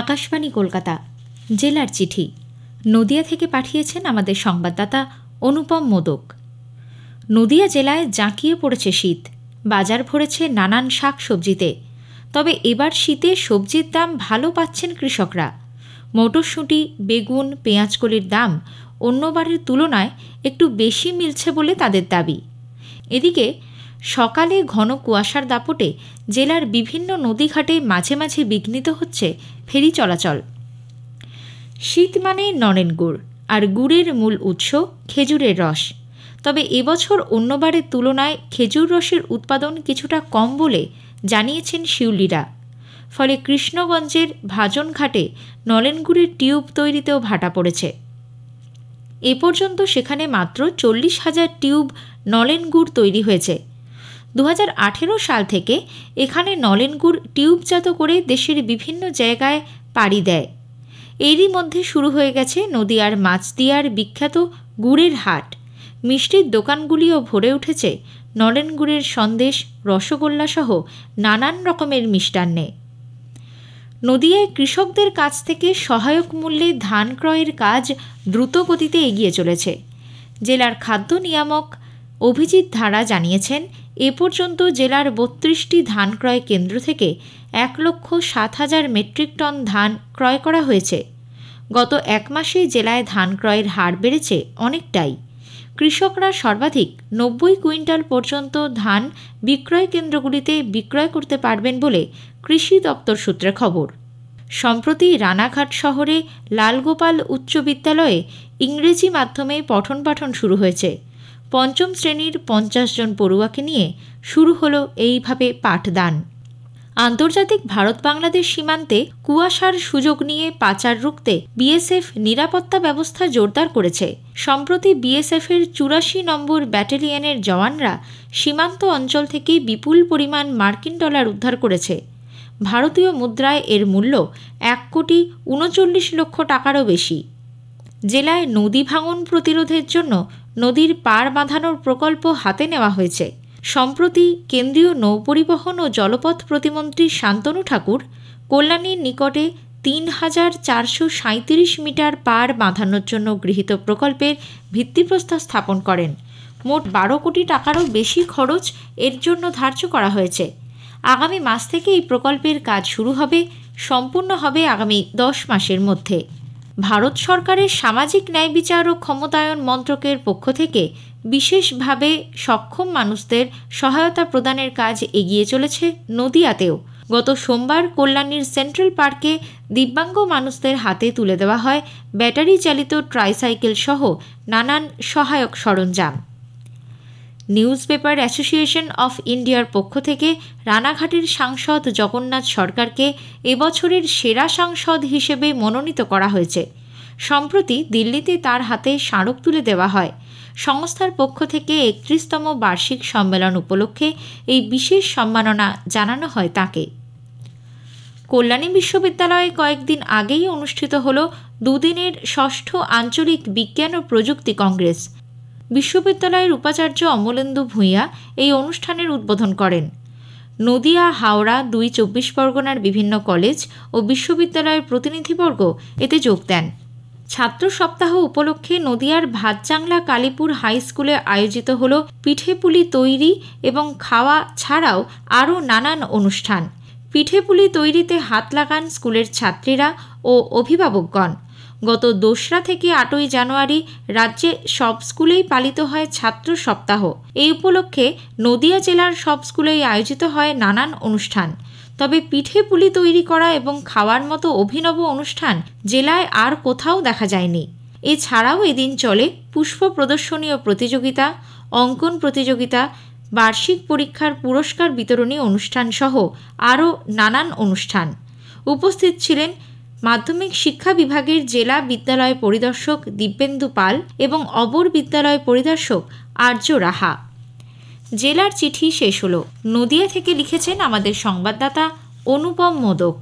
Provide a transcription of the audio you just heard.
আকাশবাণী কলকাতা জেলার চিঠি নদিয়া থেকে পাঠিয়েছেন আমাদের সংবাদদাতা অনুপম মোদক। নদিয়া জেলায় জাঁকিয়ে পড়েছে শীত, বাজার ভরেছে নানান শাক সবজিতে। তবে এবার শীতে সবজির দাম ভালো পাচ্ছেন কৃষকরা। মটরশুঁটি, বেগুন, পেঁয়াজকলির দাম অন্যবারের তুলনায় একটু বেশি মিলছে বলে তাদের দাবি। এদিকে সকালে ঘন কুয়াশার দাপটে জেলার বিভিন্ন নদীঘাটে মাঝে মাঝে বিঘ্নিত হচ্ছে ফেরি চলাচল। শীত মানে নলেন গুড়, আর গুড়ের মূল উৎস খেজুরের রস। তবে এবছর অন্যবারের তুলনায় খেজুর রসের উৎপাদন কিছুটা কম বলে জানিয়েছেন শিউলিরা। ফলে কৃষ্ণগঞ্জের ভাজনঘাটে নলেন গুড়ের টিউব তৈরিতেও ভাটা পড়েছে। এ পর্যন্ত সেখানে মাত্র 40,000 টিউব নলেন গুড় তৈরি হয়েছে। 2018 সাল থেকে এখানে নলেন গুড় টিউবজাত করে দেশের বিভিন্ন জায়গায় পাড়ি দেয়। এরই মধ্যে শুরু হয়ে গেছে নদিয়ার মাছদিয়ার বিখ্যাত গুড়ের হাট। মিষ্টির দোকানগুলিও ভরে উঠেছে নলেন গুড়ের সন্দেশ, রসগোল্লা সহ নানান রকমের মিষ্টান্নে। নদিয়ায় কৃষকদের কাছ থেকে সহায়ক মূল্যে ধান ক্রয়ের কাজ দ্রুত গতিতে এগিয়ে চলেছে। জেলার খাদ্য নিয়ামক অভিজিৎ ধারা জানিয়েছেন, এ পর্যন্ত জেলার 32টি ধান ক্রয় কেন্দ্র থেকে 1,07,000 মেট্রিক টন ধান ক্রয় করা হয়েছে। গত এক মাসে জেলায় ধান ক্রয়ের হার বেড়েছে অনেকটাই। কৃষকরা সর্বাধিক 90 কুইন্টাল পর্যন্ত ধান বিক্রয় কেন্দ্রগুলিতে বিক্রয় করতে পারবেন বলে কৃষি দপ্তর সূত্রে খবর। সম্প্রতি রানাঘাট শহরে লালগোপাল উচ্চ বিদ্যালয়ে ইংরেজি মাধ্যমে পঠন পাঠন শুরু হয়েছে। পঞ্চম শ্রেণীর 50 জন পড়ুয়াকে নিয়ে শুরু হলো এইভাবে পাঠদান। আন্তর্জাতিক ভারত বাংলাদেশ সীমান্তে কুয়াশার সুযোগ নিয়ে পাচার রুখতে বিএসএফ নিরাপত্তা ব্যবস্থা জোরদার করেছে। সম্প্রতি বিএসএফের 84 নম্বর ব্যাটালিয়নের জওয়ানরা সীমান্ত অঞ্চল থেকে বিপুল পরিমাণ মার্কিন ডলার উদ্ধার করেছে। ভারতীয় মুদ্রায় এর মূল্য 1,39,00,000 টাকারও বেশি। জেলায় নদী ভাঙন প্রতিরোধের জন্য নদীর পাড় বাঁধানোর প্রকল্প হাতে নেওয়া হয়েছে। সম্প্রতি কেন্দ্রীয় নৌপরিবহন ও জলপথ প্রতিমন্ত্রী শান্তনু ঠাকুর কল্যাণীর নিকটে 3,437 মিটার পাড় বাঁধানোর জন্য গৃহীত প্রকল্পের ভিত্তিপ্রস্তর স্থাপন করেন। মোট 12 কোটি টাকারও বেশি খরচ এর জন্য ধার্য করা হয়েছে। আগামী মাস থেকে এই প্রকল্পের কাজ শুরু হবে, সম্পূর্ণ হবে আগামী 10 মাসের মধ্যে। ভারত সরকারের সামাজিক ন্যায় বিচার ও ক্ষমতায়ন মন্ত্রকের পক্ষ থেকে বিশেষভাবে সক্ষম মানুষদের সহায়তা প্রদানের কাজ এগিয়ে চলেছে নদিয়াতেও। গত সোমবার কল্যাণীর সেন্ট্রাল পার্কে দিব্যাঙ্গ মানুষদের হাতে তুলে দেওয়া হয় ব্যাটারি চালিত ট্রাইসাইকেল সহ নানান সহায়ক সরঞ্জাম। নিউজ পেপার অ্যাসোসিয়েশন অফ ইন্ডিয়ার পক্ষ থেকে রানাঘাটের সাংসদ জগন্নাথ সরকারকে এবছরের সেরা সাংসদ হিসেবে মনোনীত করা হয়েছে। সম্প্রতি দিল্লিতে তার হাতে স্মারক তুলে দেওয়া হয়। সংস্থার পক্ষ থেকে 31তম বার্ষিক সম্মেলন উপলক্ষে এই বিশেষ সম্মাননা জানানো হয় তাকে। কল্যাণী বিশ্ববিদ্যালয়ে কয়েকদিন আগেই অনুষ্ঠিত হল দুদিনের 6ষ্ঠ আঞ্চলিক বিজ্ঞান ও প্রযুক্তি কংগ্রেস। বিশ্ববিদ্যালয়ের উপাচার্য অমলেন্দু ভূঁইয়া এই অনুষ্ঠানের উদ্বোধন করেন। নদিয়া, হাওড়া, 2 চব্বিশ পরগনার বিভিন্ন কলেজ ও বিশ্ববিদ্যালয়ের প্রতিনিধিবর্গ এতে যোগ দেন। ছাত্র সপ্তাহ উপলক্ষে নদিয়ার ভাতজাংলা কালীপুর হাই স্কুলে আয়োজিত হল পিঠেপুলি তৈরি এবং খাওয়া ছাড়াও আরও নানান অনুষ্ঠান। পিঠেপুলি তৈরিতে হাত লাগান স্কুলের ছাত্রীরা ও অভিভাবকগণ। গত 2রা থেকে 8ই জানুয়ারি রাজ্যে সব স্কুলেই পালিত হয় ছাত্র সপ্তাহ। এই উপলক্ষে নদিয়া জেলার সব স্কুলেই আয়োজিত হয় নানান অনুষ্ঠান। তবে পিঠে পুলি তৈরি করা এবং খাওয়ার মতো অভিনব অনুষ্ঠান জেলায় আর কোথাও দেখা যায়নি। এছাড়াও এদিন চলে পুষ্প প্রদর্শনী ও প্রতিযোগিতা, অঙ্কন প্রতিযোগিতা, বার্ষিক পরীক্ষার পুরস্কার বিতরণী অনুষ্ঠান সহ আরও নানান অনুষ্ঠান। উপস্থিত ছিলেন মাধ্যমিক শিক্ষা বিভাগের জেলা বিদ্যালয় পরিদর্শক দিব্যেন্দু পাল এবং অবর বিদ্যালয় পরিদর্শক আর্য রাহা। জেলার চিঠি শেষ হলো। নদিয়া থেকে লিখেছেন আমাদের সংবাদদাতা অনুপম মোদক।